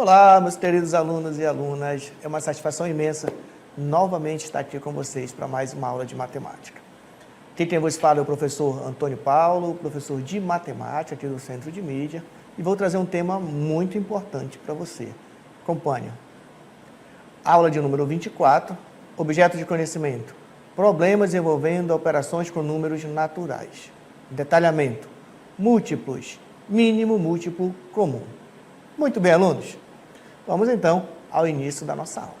Olá, meus queridos alunos e alunas. É uma satisfação imensa novamente estar aqui com vocês para mais uma aula de matemática. Quem vos fala é o professor Antônio Paulo, professor de matemática aqui do Centro de Mídia, e vou trazer um tema muito importante para você. Acompanhe. Aula de número 24, objeto de conhecimento, problemas envolvendo operações com números naturais. Detalhamento, múltiplos, mínimo, múltiplo, comum. Muito bem, alunos. Vamos então ao início da nossa aula.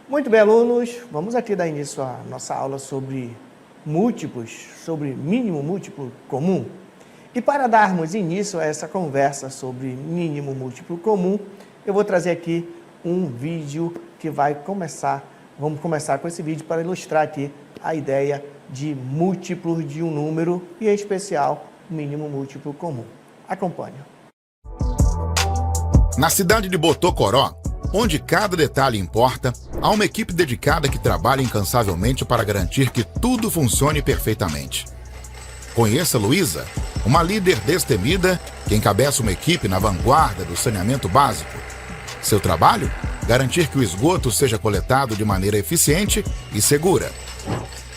Muito bem, alunos. Vamos aqui dar início à nossa aula sobre múltiplos, sobre mínimo, múltiplo, comum. E para darmos início a essa conversa sobre mínimo, múltiplo, comum, eu vou trazer aqui um vídeo que vai começar. Vamos começar com esse vídeo para ilustrar aqui a ideia de múltiplos de um número e, em especial, mínimo múltiplo comum. Acompanhe. Na cidade de Botocoró, onde cada detalhe importa, há uma equipe dedicada que trabalha incansavelmente para garantir que tudo funcione perfeitamente. Conheça Luísa, uma líder destemida que encabeça uma equipe na vanguarda do saneamento básico. Seu trabalho? Garantir que o esgoto seja coletado de maneira eficiente e segura.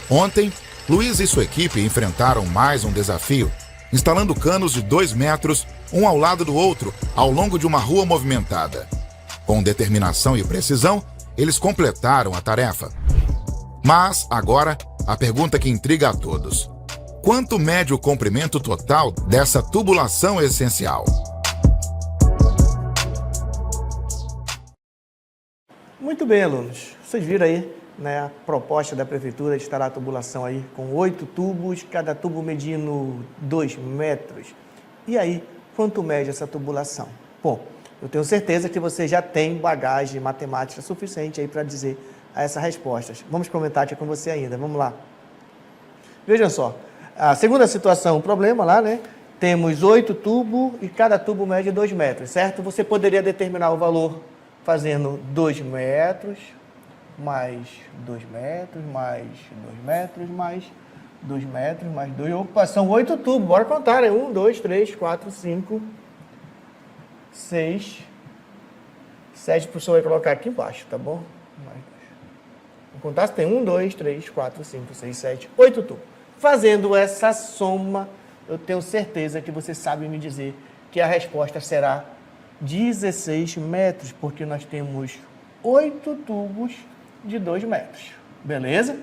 Ontem, Luísa e sua equipe enfrentaram mais um desafio, instalando canos de 2 metros, um ao lado do outro, ao longo de uma rua movimentada. Com determinação e precisão, eles completaram a tarefa. Mas, agora, a pergunta que intriga a todos. Quanto mede o comprimento total dessa tubulação essencial? Muito bem, alunos. Vocês viram aí, né, a proposta da prefeitura de instalar a tubulação aí com 8 tubos, cada tubo medindo 2 metros. E aí, quanto mede essa tubulação? Bom, eu tenho certeza que você já tem bagagem matemática suficiente aí para dizer a essas respostas. Vamos comentar aqui com você ainda, vamos lá. Vejam só, a segunda situação, o problema lá, né? Temos 8 tubos e cada tubo mede 2 metros, certo? Você poderia determinar o valor fazendo 2 metros, mais 2 metros, mais 2 metros, mais 2 metros, mais 2... Opa, são 8 tubos, bora contar, né? 1, 2, 3, 4, 5, 6, 7, o professor vai colocar aqui embaixo, tá bom? Vou contar se tem 1, 2, 3, 4, 5, 6, 7, 8 tubos. Fazendo essa soma, eu tenho certeza que você sabe me dizer que a resposta será 16 metros, porque nós temos 8 tubos de 2 metros, beleza?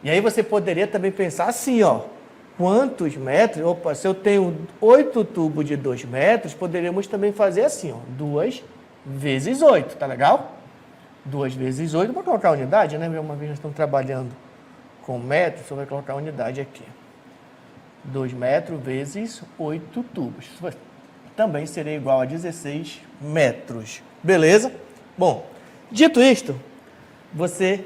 E aí você poderia também pensar assim, ó, quantos metros? Opa, se eu tenho 8 tubos de 2 metros, poderíamos também fazer assim, ó, 2 vezes 8, tá legal? 2 vezes 8, vou colocar a unidade, né? Uma vez nós estamos trabalhando com metros, só vai colocar a unidade aqui. 2 metros vezes 8 tubos. Também seria igual a 16 metros. Beleza? Bom, dito isto, você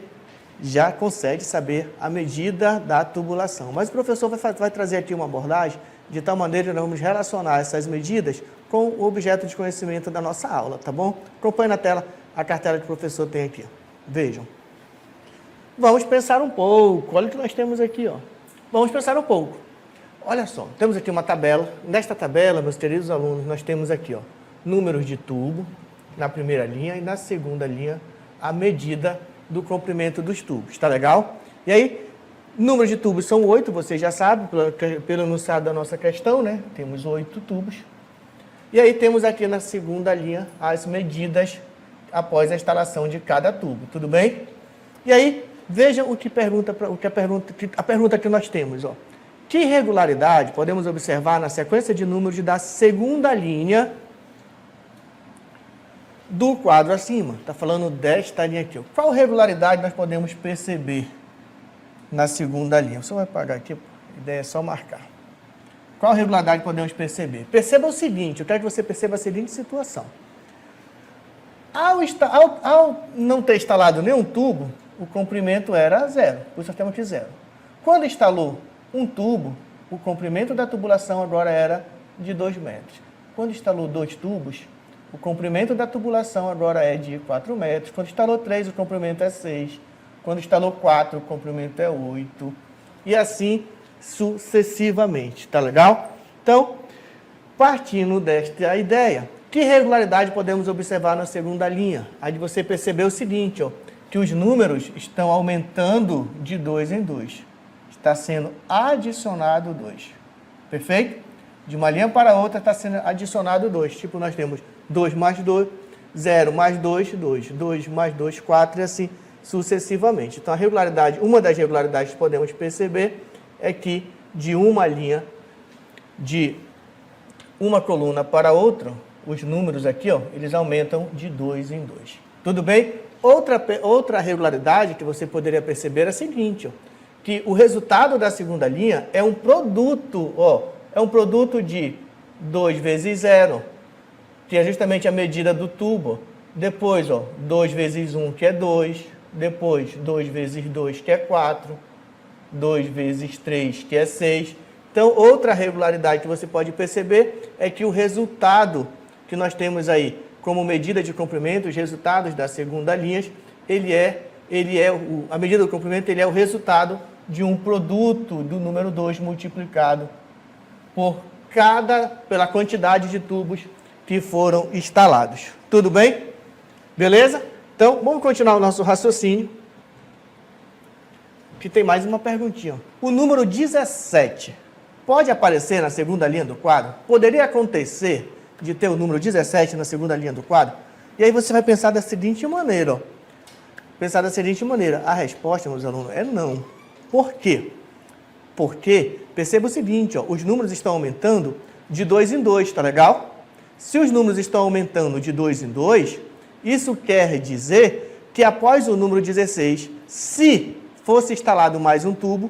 já consegue saber a medida da tubulação. Mas o professor vai trazer aqui uma abordagem de tal maneira que nós vamos relacionar essas medidas com o objeto de conhecimento da nossa aula, tá bom? Acompanhe na tela a cartela que o professor tem aqui. Vejam. Vamos pensar um pouco. Olha o que nós temos aqui, ó. Vamos pensar um pouco. Olha só, temos aqui uma tabela. Nesta tabela, meus queridos alunos, nós temos aqui, ó, números de tubo na primeira linha e na segunda linha a medida do comprimento dos tubos. Tá legal? E aí, números de tubos são 8, você já sabe, pelo enunciado da nossa questão, né? Temos 8 tubos. E aí temos aqui na segunda linha as medidas após a instalação de cada tubo. Tudo bem? E aí, vejam a pergunta que nós temos, ó. Que irregularidade podemos observar na sequência de números da segunda linha do quadro acima? Está falando desta linha aqui. Ó. Qual irregularidade nós podemos perceber na segunda linha? Você vai apagar aqui, a ideia é só marcar. Qual irregularidade podemos perceber? Perceba o seguinte, eu quero que você perceba a seguinte situação. Ao não ter instalado nenhum tubo, o comprimento era 0, por isso nós temos aqui 0. Quando instalou um tubo, o comprimento da tubulação agora era de 2 metros. Quando instalou 2 tubos, o comprimento da tubulação agora é de 4 metros. Quando instalou 3, o comprimento é 6. Quando instalou 4, o comprimento é 8. e assim sucessivamente, tá legal? Então, partindo desta ideia, que regularidade podemos observar na segunda linha? A de você perceber o seguinte, ó, que os números estão aumentando de 2 em 2. Está sendo adicionado 2. Perfeito? De uma linha para outra está sendo adicionado 2. Tipo, nós temos 2 mais 2, 0 mais 2, 2. 2 mais 2, 4 e assim sucessivamente. Então, a regularidade, uma das regularidades que podemos perceber é que de uma linha, de uma coluna para outra, os números aqui, ó, eles aumentam de 2 em 2. Tudo bem? Outra regularidade que você poderia perceber é a seguinte, ó, que o resultado da segunda linha é um produto, ó, é um produto de 2 vezes 0, que é justamente a medida do tubo. Depois, ó, 2 vezes 1, que é 2. Depois, 2 vezes 2, que é 4. 2 vezes 3, que é 6. Então, outra regularidade que você pode perceber é que o resultado que nós temos aí como medida de comprimento, os resultados da segunda linha, a medida do comprimento ele é o resultado de um produto do número 2 multiplicado pela quantidade de tubos que foram instalados. Tudo bem? Beleza? Então, vamos continuar o nosso raciocínio, que tem mais uma perguntinha. O número 17 pode aparecer na segunda linha do quadro? Poderia acontecer de ter o número 17 na segunda linha do quadro? E aí você vai pensar da seguinte maneira, ó. Pensar da seguinte maneira, a resposta, meus alunos, é não. Por quê? Porque, perceba o seguinte, ó, os números estão aumentando de 2 em 2, tá legal? Se os números estão aumentando de 2 em 2, isso quer dizer que após o número 16, se fosse instalado mais um tubo,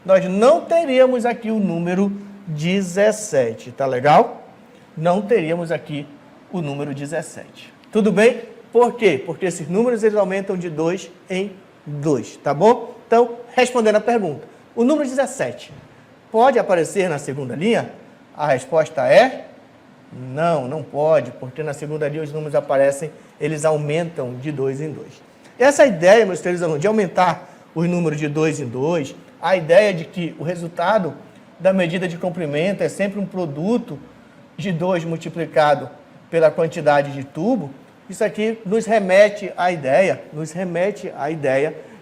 nós não teríamos aqui o número 17, tá legal? Não teríamos aqui o número 17. Tudo bem? Por quê? Porque esses números eles aumentam de 2 em 2, tá bom? Então, respondendo a pergunta, o número 17 pode aparecer na segunda linha? A resposta é não, não pode, porque na segunda linha os números aparecem, eles aumentam de 2 em 2. Essa ideia, meus queridos alunos, de aumentar os números de 2 em 2, a ideia de que o resultado da medida de comprimento é sempre um produto de 2 multiplicado pela quantidade de tubo, isso aqui nos remete à ideia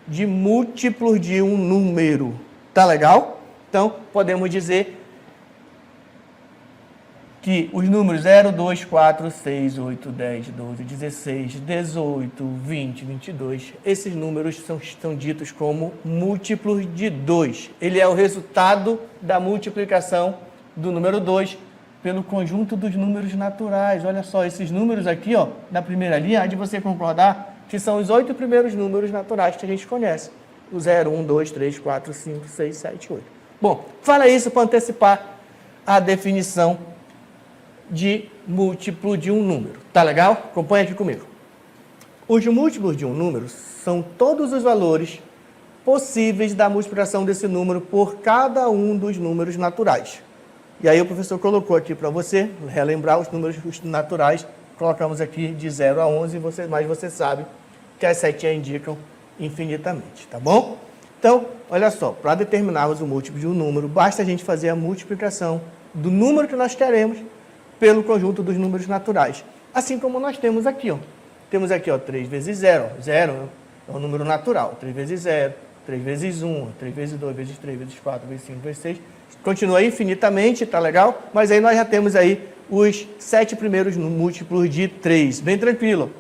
de múltiplos de um número. Tá legal? Então, podemos dizer que os números 0, 2, 4, 6, 8, 10, 12, 16, 18, 20, 22, esses números são ditos como múltiplos de 2. Ele é o resultado da multiplicação do número 2 pelo conjunto dos números naturais. Olha só, esses números aqui, ó, na primeira linha, há de você concordar que são os 8 primeiros números naturais que a gente conhece. O 0, 1, 2, 3, 4, 5, 6, 7, 8. Bom, fala isso para antecipar a definição de múltiplo de um número. Tá legal? Acompanha aqui comigo. Os múltiplos de um número são todos os valores possíveis da multiplicação desse número por cada um dos números naturais. E aí o professor colocou aqui para você relembrar os números naturais. Colocamos aqui de 0 a 11, mas você sabe que as setinhas indicam infinitamente, tá bom? Então, olha só, para determinarmos o múltiplo de um número, basta a gente fazer a multiplicação do número que nós queremos pelo conjunto dos números naturais. Assim como nós temos aqui, ó. Temos aqui, ó, 3 vezes 0. 0 é um número natural. 3 vezes 0, 3 vezes 1, 3 vezes 2, vezes 3, vezes 4, vezes 5, vezes 6. Continua infinitamente, tá legal? Mas aí nós já temos aí os 7 primeiros múltiplos de 3. Bem tranquilo.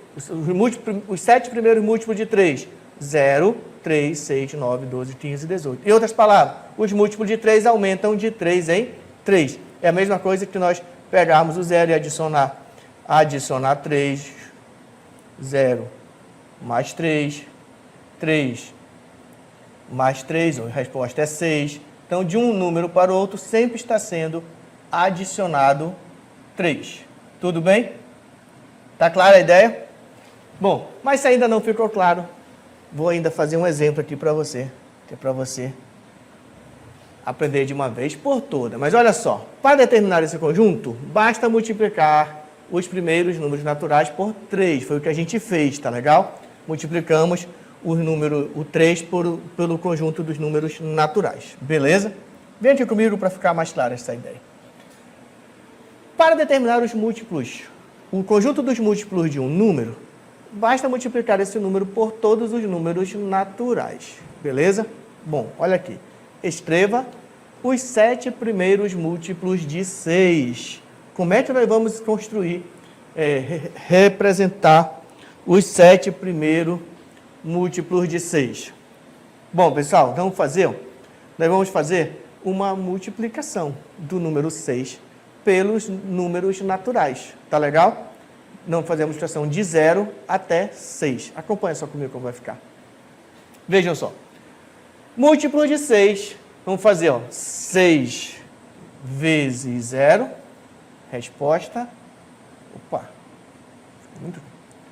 Os 7 primeiros múltiplos de 3. 0, 3, 6, 9, 12, 15, 18. Em outras palavras, os múltiplos de 3 aumentam de 3 em 3. É a mesma coisa que nós pegarmos o 0 e adicionar 3, 0 mais 3, 3 mais 3, a resposta é 6. Então, de um número para o outro, sempre está sendo adicionado 3. Tudo bem? Está clara a ideia? Bom, mas se ainda não ficou claro, vou ainda fazer um exemplo aqui para você, que é para você aprender de uma vez por toda. Mas olha só, para determinar esse conjunto, basta multiplicar os primeiros números naturais por 3. Foi o que a gente fez, tá legal? Multiplicamos o 3 pelo conjunto dos números naturais. Beleza? Vem aqui comigo para ficar mais clara essa ideia. Para determinar os múltiplos, o conjunto dos múltiplos de um número, basta multiplicar esse número por todos os números naturais. Beleza? Bom, olha aqui. Escreva os 7 primeiros múltiplos de 6. Como é que nós vamos construir, representar os 7 primeiros múltiplos de 6? Bom, pessoal, vamos fazer? Nós vamos fazer uma multiplicação do número 6 pelos números naturais. Tá legal? Não fazer a multiplicação de 0 até 6. Acompanha só comigo como vai ficar. Vejam só. Múltiplo de 6. Vamos fazer, ó, 6 vezes 0. Resposta. Opa.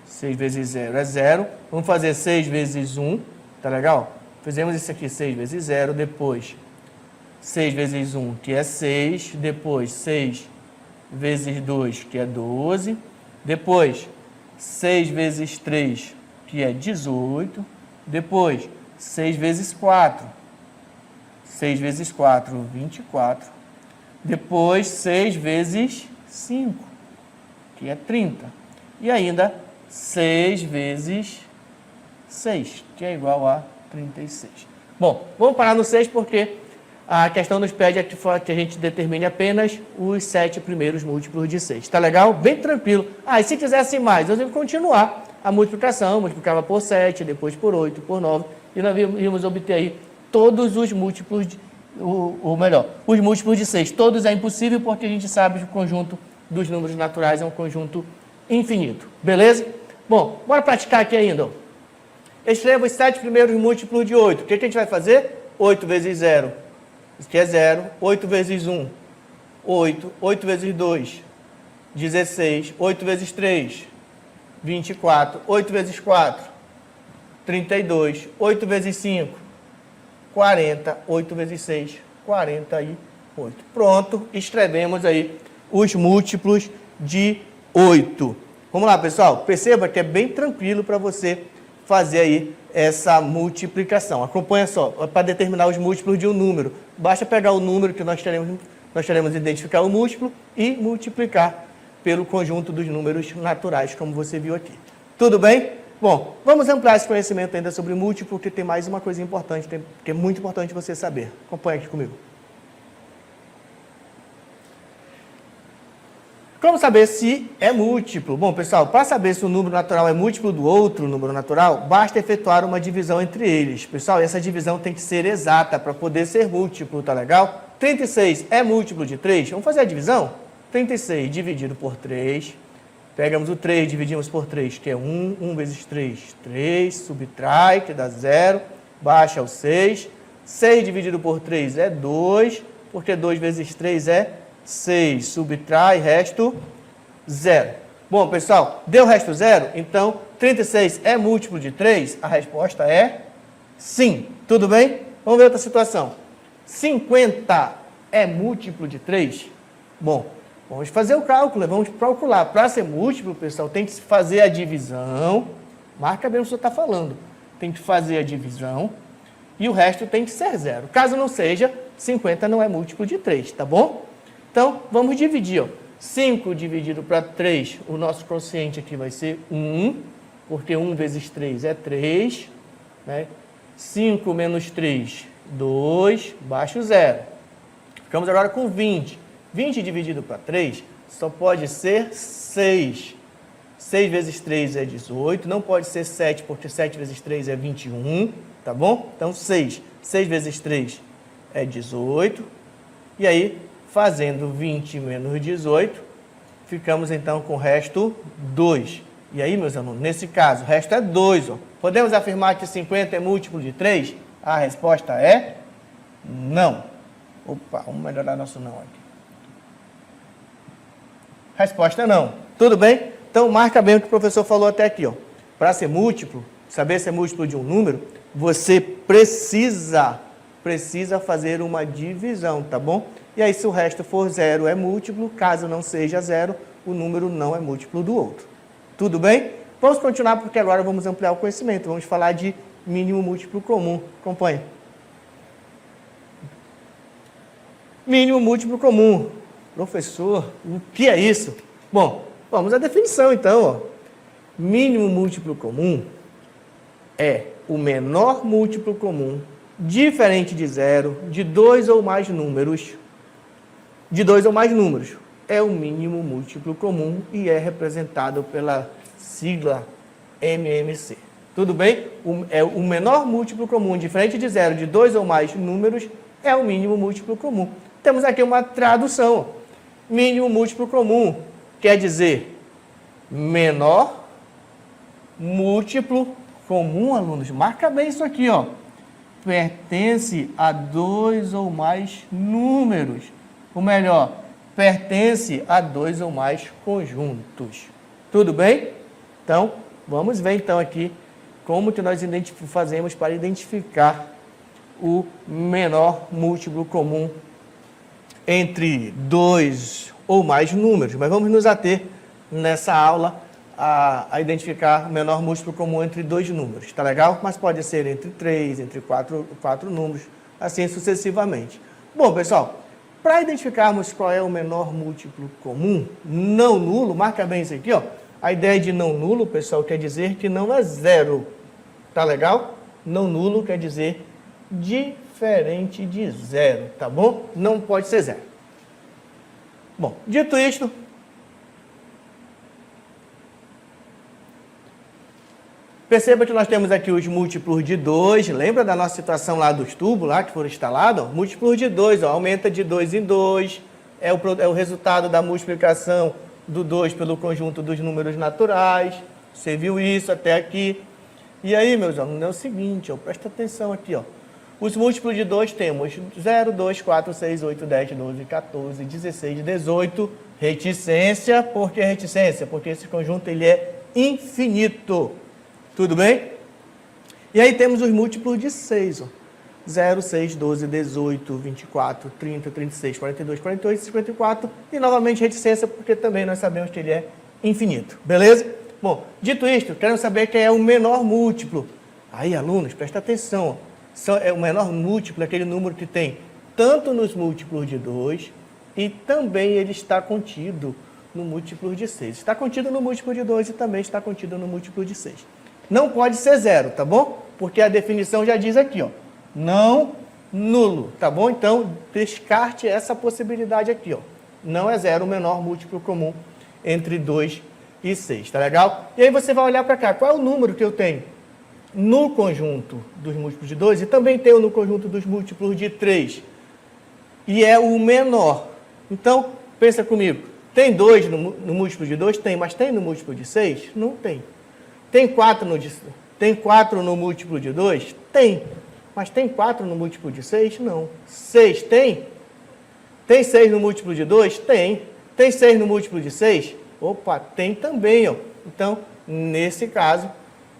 6 vezes 0 é 0. Vamos fazer 6 vezes 1. Tá legal? Fizemos isso aqui, 6 vezes 0. Depois, 6 vezes 1, que é 6. Depois, 6 vezes 2, que é 12. Depois, 6 vezes 3, que é 18. Depois, 6 vezes 4. 6 vezes 4, 24. Depois, 6 vezes 5, que é 30. E ainda, 6 vezes 6, que é igual a 36. Bom, vamos parar no 6 porque a questão nos pede que a gente determine apenas os 7 primeiros múltiplos de 6. Tá legal? Bem tranquilo. E se quisesse mais, eu devo continuar a multiplicação. Multiplicava por 7, depois por 8, por 9. E nós íamos obter aí todos os múltiplos, os múltiplos de 6. Todos é impossível porque a gente sabe que o conjunto dos números naturais é um conjunto infinito. Beleza? Bom, bora praticar aqui ainda. Escreva os 7 primeiros múltiplos de 8. O que a gente vai fazer? 8 vezes 0. Isso aqui é 0. 8 vezes 1, 8. 8 vezes 2, 16. 8 vezes 3, 24. 8 vezes 4, 32. 8 vezes 5, 40. 8 vezes 6, 48. Pronto, escrevemos aí os múltiplos de 8. Vamos lá, pessoal. Perceba que é bem tranquilo para você fazer aí essa multiplicação. Acompanha só, para determinar os múltiplos de um número. Basta pegar o número que nós teremos identificar o múltiplo e multiplicar pelo conjunto dos números naturais, como você viu aqui. Tudo bem? Bom, vamos ampliar esse conhecimento ainda sobre múltiplo, porque tem mais uma coisa importante, que é muito importante você saber. Acompanha aqui comigo. Como saber se é múltiplo? Bom, pessoal, para saber se o número natural é múltiplo do outro número natural, basta efetuar uma divisão entre eles. Pessoal, essa divisão tem que ser exata para poder ser múltiplo, tá legal? 36 é múltiplo de 3? Vamos fazer a divisão? 36 dividido por 3. Pegamos o 3, dividimos por 3, que é 1. 1 vezes 3, 3. Subtrai, que dá 0. Baixa o 6. 6 dividido por 3 é 2, porque 2 vezes 3 é 6, subtrai, resto 0. Bom, pessoal, deu resto 0? Então, 36 é múltiplo de 3? A resposta é sim. Tudo bem? Vamos ver outra situação. 50 é múltiplo de 3? Bom, vamos fazer o cálculo, vamos calcular. Para ser múltiplo, pessoal, tem que fazer a divisão. Marca bem o que você está falando. Tem que fazer a divisão e o resto tem que ser 0. Caso não seja, 50 não é múltiplo de 3, tá bom? Então, vamos dividir. 5 dividido para 3, o nosso quociente aqui vai ser 1, porque 1 vezes 3 é 3. Né? 5 menos 3, 2, baixa o 0. Ficamos agora com 20. 20 dividido para 3 só pode ser 6. 6 vezes 3 é 18, não pode ser 7, porque 7 vezes 3 é 21, tá bom? Então, 6. 6 vezes 3 é 18. E aí, fazendo 20 menos 18, ficamos então com o resto 2. E aí, meus alunos, nesse caso, o resto é 2. Ó. Podemos afirmar que 50 é múltiplo de 3? A resposta é não. Opa, vamos melhorar nosso não aqui. Resposta é não. Tudo bem? Então, marca bem o que o professor falou até aqui. Para ser múltiplo, saber se é múltiplo de um número, você precisa fazer uma divisão, tá bom? E aí, se o resto for 0, é múltiplo. Caso não seja 0, o número não é múltiplo do outro. Tudo bem? Vamos continuar, porque agora vamos ampliar o conhecimento. Vamos falar de mínimo múltiplo comum. Acompanha. Mínimo múltiplo comum. Professor, o que é isso? Bom, vamos à definição então. Ó. Mínimo múltiplo comum é o menor múltiplo comum diferente de zero de dois ou mais números. De dois ou mais números. É o mínimo múltiplo comum e é representado pela sigla MMC. Tudo bem? O menor múltiplo comum diferente de zero de dois ou mais números é o mínimo múltiplo comum. Temos aqui uma tradução. Mínimo múltiplo comum quer dizer menor múltiplo comum, alunos. Marca bem isso aqui, ó. Pertence a dois ou mais números. Ou melhor, pertence a dois ou mais conjuntos. Tudo bem? Então, vamos ver então aqui como que nós fazemos para identificar o menor múltiplo comum entre dois ou mais números. Mas vamos nos ater nessa aula a identificar o menor múltiplo comum entre dois números. Tá legal? Mas pode ser entre três, entre quatro números, assim sucessivamente. Bom, pessoal, para identificarmos qual é o menor múltiplo comum, não nulo, marca bem isso aqui, ó. A ideia de não nulo, pessoal, quer dizer que não é zero. Tá legal? Não nulo quer dizer diferente de zero, tá bom? Não pode ser zero. Bom, dito isto, perceba que nós temos aqui os múltiplos de 2. Lembra da nossa situação lá dos tubos lá que foram instalados? Múltiplos de 2, aumenta de 2 em 2. É o resultado da multiplicação do 2 pelo conjunto dos números naturais. Você viu isso até aqui? E aí, meus alunos, é o seguinte, ó, presta atenção aqui, ó. Os múltiplos de 2 temos 0, 2, 4, 6, 8, 10, 12, 14, 16, 18. Reticência. Por que reticência? Porque esse conjunto ele é infinito. Tudo bem? E aí temos os múltiplos de 6. Ó. 0, 6, 12, 18, 24, 30, 36, 42, 48, 54. E novamente reticência, porque também nós sabemos que ele é infinito. Beleza? Bom, dito isto, queremos saber quem é o menor múltiplo. Aí, alunos, presta atenção. Ó. O menor múltiplo é aquele número que tem tanto nos múltiplos de 2 e também ele está contido no múltiplo de 6. Está contido no múltiplo de 2 e também está contido no múltiplo de 6. Não pode ser zero, tá bom? Porque a definição já diz aqui, ó. Não nulo, tá bom? Então, descarte essa possibilidade aqui, ó. Não é zero o menor múltiplo comum entre 2 e 6, tá legal? E aí você vai olhar para cá. Qual é o número que eu tenho no conjunto dos múltiplos de 2 e também tenho no conjunto dos múltiplos de 3? E é o menor. Então, pensa comigo. Tem 2 no múltiplo de 2? Tem, mas tem no múltiplo de 6? Não tem. Tem 4 no múltiplo de 2? Tem. Mas tem 4 no múltiplo de 6? Não. 6 tem? Tem 6 no múltiplo de 2? Tem. Tem 6 no múltiplo de 6? Opa, tem também, ó. Então, nesse caso,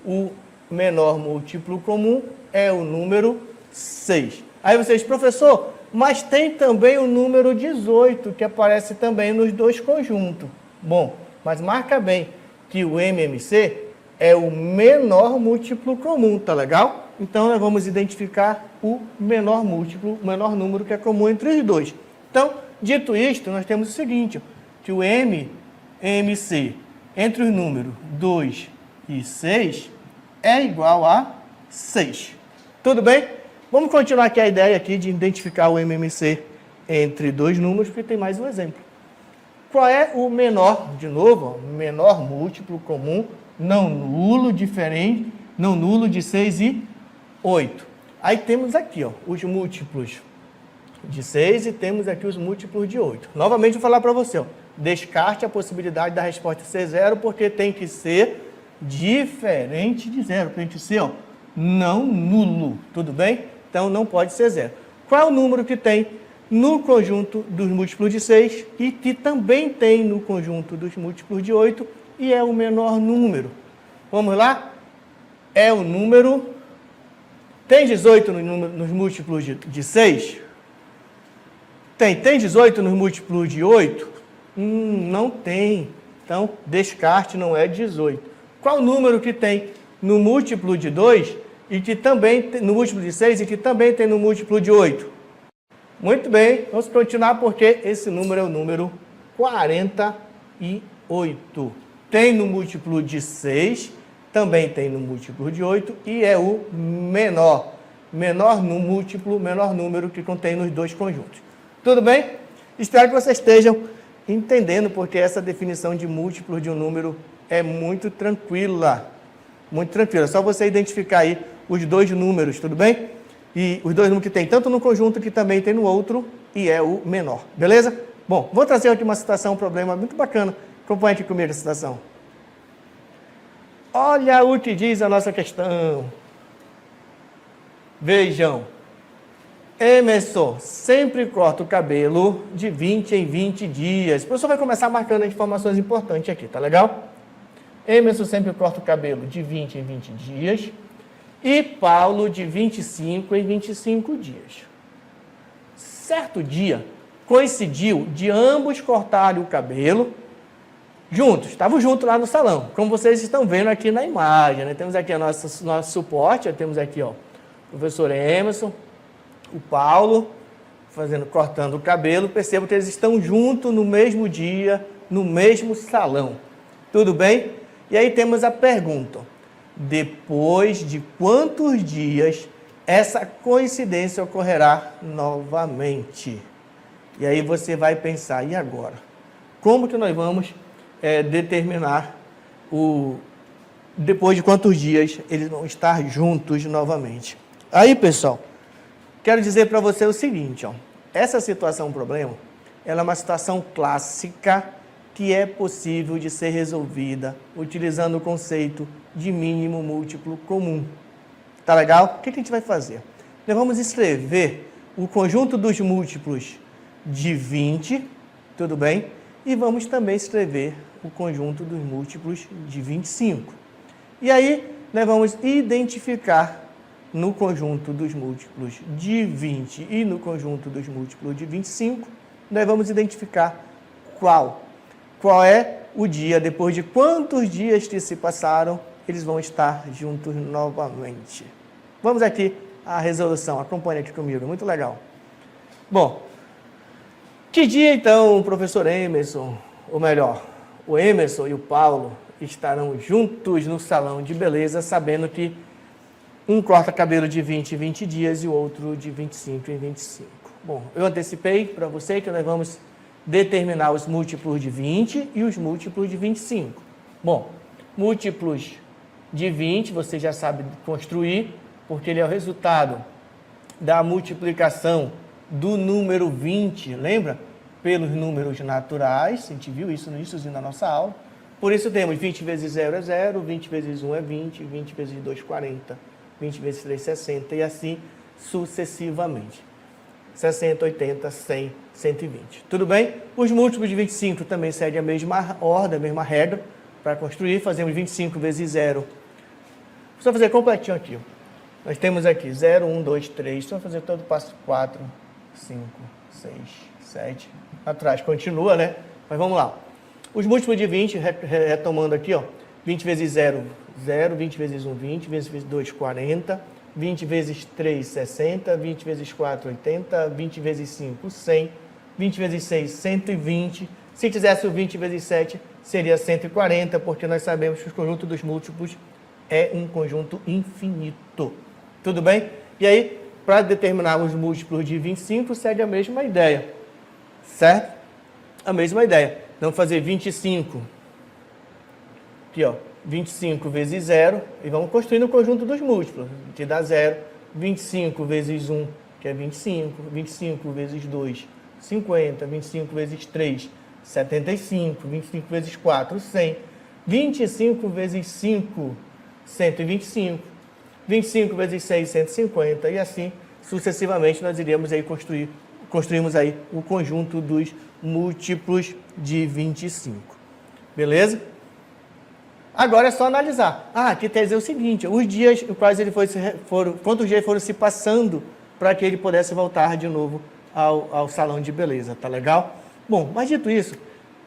o menor múltiplo comum é o número 6. Aí você diz, professor, mas tem também o número 18, que aparece também nos dois conjuntos. Bom, mas marca bem que o MMC é o menor múltiplo comum, tá legal? Então, nós vamos identificar o menor múltiplo, o menor número que é comum entre os dois. Então, dito isto, nós temos o seguinte, que o MMC entre os números 2 e 6 é igual a 6. Tudo bem? Vamos continuar aqui a ideia aqui de identificar o MMC entre dois números, porque tem mais um exemplo. Qual é o menor, de novo, ó, menor múltiplo comum não nulo diferente, não nulo de 6 e 8. Aí temos aqui, ó, os múltiplos de 6 e temos aqui os múltiplos de 8. Novamente vou falar para você, ó, descarte a possibilidade da resposta ser zero, porque tem que ser diferente de zero, tem que ser, ó, não nulo, tudo bem? Então não pode ser zero. Qual é o número que tem no conjunto dos múltiplos de 6 e que também tem no conjunto dos múltiplos de 8 e é o menor número? Vamos lá? É o número... Tem 18 nos múltiplos de 6? Tem 18 nos múltiplos de 8? Não tem. Então, descarte, não é 18. Qual o número que tem no múltiplo de 2 e que também tem no múltiplo de 6 e que também tem no múltiplo de 8? Muito bem, vamos continuar porque esse número é o número 48. Tem no múltiplo de 6, também tem no múltiplo de 8 e é o menor. Menor no múltiplo, menor número que contém nos dois conjuntos. Tudo bem? Espero que vocês estejam entendendo porque essa definição de múltiplo de um número é muito tranquila. Muito tranquila. É só você identificar aí os dois números, tudo bem? E os dois números que tem tanto no conjunto que também tem no outro e é o menor. Beleza? Bom, vou trazer aqui uma citação, um problema muito bacana. Acompanhe aqui comigo a citação. Olha o que diz a nossa questão. Vejam. Emerson sempre corta o cabelo de 20 em 20 dias. O professor vai começar marcando as informações importantes aqui, tá legal? Emerson sempre corta o cabelo de 20 em 20 dias. E Paulo de 25 em 25 dias. Certo dia, coincidiu de ambos cortarem o cabelo juntos, estavam juntos lá no salão, como vocês estão vendo aqui na imagem, né? Temos aqui nosso suporte, temos aqui ó, o professor Emerson, o Paulo, cortando o cabelo. Percebo que eles estão juntos no mesmo dia, no mesmo salão. Tudo bem? E aí temos a pergunta, depois de quantos dias essa coincidência ocorrerá novamente? E aí você vai pensar, e agora? Como que nós vamos determinar depois de quantos dias eles vão estar juntos novamente? Aí, pessoal, quero dizer para você o seguinte, ó, essa situação, problema, ela é uma situação clássica que é possível de ser resolvida utilizando o conceito de mínimo múltiplo comum. Tá legal? O que a gente vai fazer? Nós vamos escrever o conjunto dos múltiplos de 20, tudo bem? E vamos também escrever o conjunto dos múltiplos de 25. E aí, nós vamos identificar no conjunto dos múltiplos de 20 e no conjunto dos múltiplos de 25, nós vamos identificar qual é o dia, depois de quantos dias que se passaram, eles vão estar juntos novamente. Vamos aqui à resolução, acompanhe aqui comigo, muito legal. Bom, que dia então o professor Emerson, ou melhor, o Emerson e o Paulo estarão juntos no salão de beleza, sabendo que um corta cabelo de 20 em 20 dias e o outro de 25 em 25. Bom, eu antecipei para você que nós vamos determinar os múltiplos de 20 e os múltiplos de 25. Bom, múltiplos de 20 você já sabe construir, porque ele é o resultado da multiplicação do número 20, lembra? Pelos números naturais, a gente viu isso no início da nossa aula. Por isso temos 20 vezes 0 é 0, 20 vezes 1 é 20, 20 vezes 2 40, 20 vezes 3 60 e assim sucessivamente. 60, 80, 100, 120. Tudo bem? Os múltiplos de 25 também seguem a mesma ordem, a mesma regra para construir. Fazemos 25 vezes 0. Só fazer completinho aqui. Nós temos aqui 0, 1, 2, 3. Só fazer todo o passo 4, 5, 6, 7. Atrás continua, né? Mas vamos lá. Os múltiplos de 20, retomando aqui, ó. 20 vezes 0, 0. 20 vezes 1, 20. 20 vezes 2, 40. 20 vezes 3, 60. 20 vezes 4, 80. 20 vezes 5, 100. 20 vezes 6, 120. Se fizesse o 20 vezes 7, seria 140, porque nós sabemos que o conjunto dos múltiplos é um conjunto infinito. Tudo bem? E aí, para determinar os múltiplos de 25, segue a mesma ideia. Certo? A mesma ideia. Vamos fazer 25. Aqui, ó. 25 vezes 0. E vamos construindo o conjunto dos múltiplos. Que dá 0. 25 vezes 1, que é 25. 25 vezes 2, 50. 25 vezes 3, 75. 25 vezes 4, 100. 25 vezes 5, 125. 25 vezes 6, 150. E assim, sucessivamente, nós iríamos aí construímos aí o conjunto dos múltiplos de 25. Beleza? Agora é só analisar. Aqui quer dizer o seguinte, os dias os quais ele quantos dias foram se passando para que ele pudesse voltar de novo ao salão de beleza, tá legal? Bom, mas dito isso,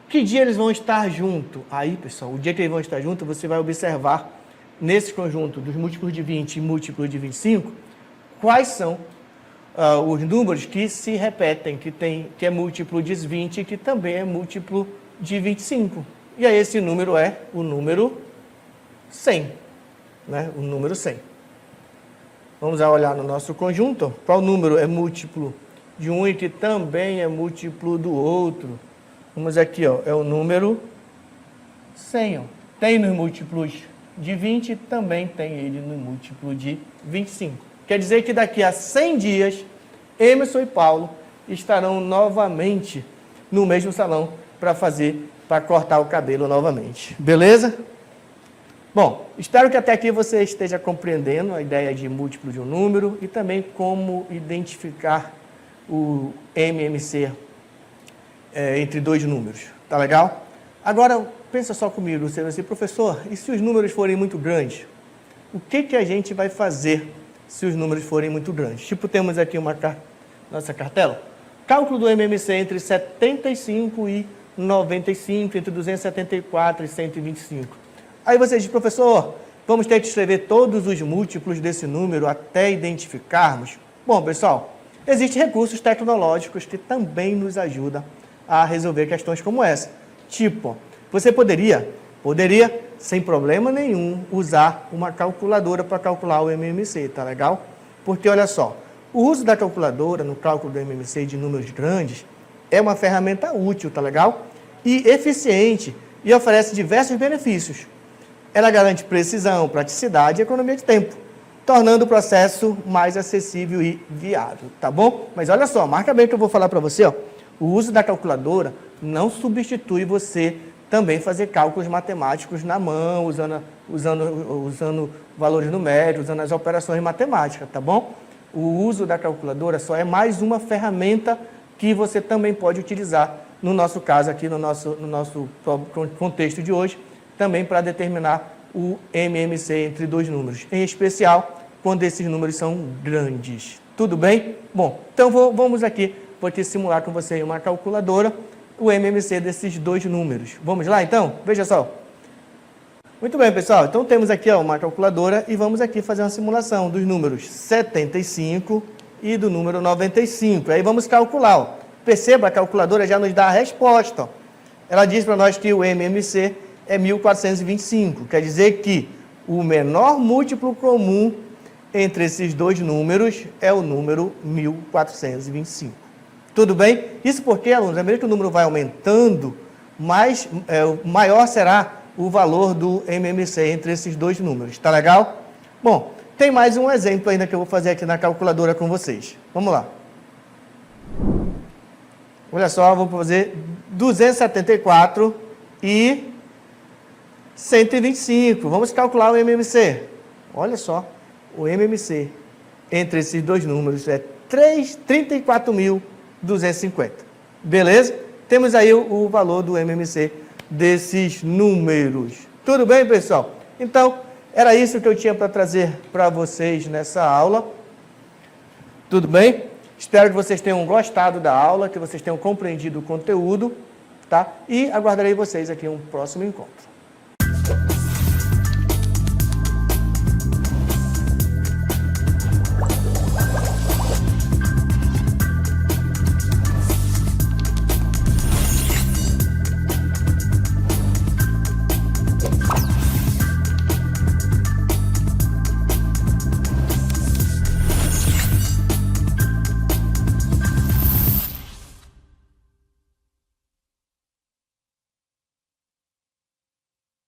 que dia eles vão estar juntos? Aí, pessoal, o dia que eles vão estar juntos, você vai observar nesse conjunto dos múltiplos de 20 e múltiplos de 25, quais são os números que se repetem, que é múltiplo de 20 e que também é múltiplo de 25. E aí esse número é o número 100, né? O número 100. Vamos olhar no nosso conjunto, qual número é múltiplo de um e que também é múltiplo do outro. Vamos aqui, ó, é o número 100. Ó. Tem nos múltiplos de 20, também tem ele no múltiplo de 25. Quer dizer que daqui a 100 dias, Emerson e Paulo estarão novamente no mesmo salão para cortar o cabelo novamente. Beleza? Bom, espero que até aqui você esteja compreendendo a ideia de múltiplo de um número e também como identificar o MMC entre dois números. Tá legal? Agora, pensa só comigo, você vai dizer, professor, e se os números forem muito grandes? O que a gente vai fazer se os números forem muito grandes? Tipo, temos aqui nossa cartela. Cálculo do MMC entre 75 e 95, entre 274 e 125. Aí você diz, professor, vamos ter que escrever todos os múltiplos desse número até identificarmos? Bom, pessoal, existem recursos tecnológicos que também nos ajudam a resolver questões como essa. Tipo, você poderia, sem problema nenhum, usar uma calculadora para calcular o MMC, tá legal? Porque, olha só, o uso da calculadora no cálculo do MMC de números grandes é uma ferramenta útil, tá legal? E eficiente e oferece diversos benefícios. Ela garante precisão, praticidade e economia de tempo, tornando o processo mais acessível e viável, tá bom? Mas olha só, marca bem o que eu vou falar para você, ó. O uso da calculadora não substitui você também fazer cálculos matemáticos na mão, usando valores numéricos, usando as operações matemáticas, tá bom? O uso da calculadora só é mais uma ferramenta que você também pode utilizar, no nosso caso aqui, no nosso contexto de hoje, também para determinar o MMC entre dois números, em especial quando esses números são grandes. Tudo bem? Bom, então vamos aqui, vou te simular com você uma calculadora, o MMC desses dois números. Vamos lá então? Veja só. Muito bem, pessoal, então temos aqui uma calculadora e vamos aqui fazer uma simulação dos números 75 e do número 95. Aí vamos calcular. Ó. Perceba, a calculadora já nos dá a resposta. Ó. Ela diz para nós que o MMC é 1425. Quer dizer que o menor múltiplo comum entre esses dois números é o número 1425. Tudo bem? Isso porque, alunos, à medida que o número vai aumentando, maior será o valor do MMC entre esses dois números. Tá legal? Bom, tem mais um exemplo ainda que eu vou fazer aqui na calculadora com vocês. Vamos lá. Olha só, vou fazer 274 e 125. Vamos calcular o MMC. Olha só, o MMC entre esses dois números é 34.250. Beleza? Temos aí o valor do MMC desses números. Tudo bem, pessoal? Então, era isso que eu tinha para trazer para vocês nessa aula. Tudo bem? Espero que vocês tenham gostado da aula, que vocês tenham compreendido o conteúdo, tá? E aguardarei vocês aqui em um próximo encontro.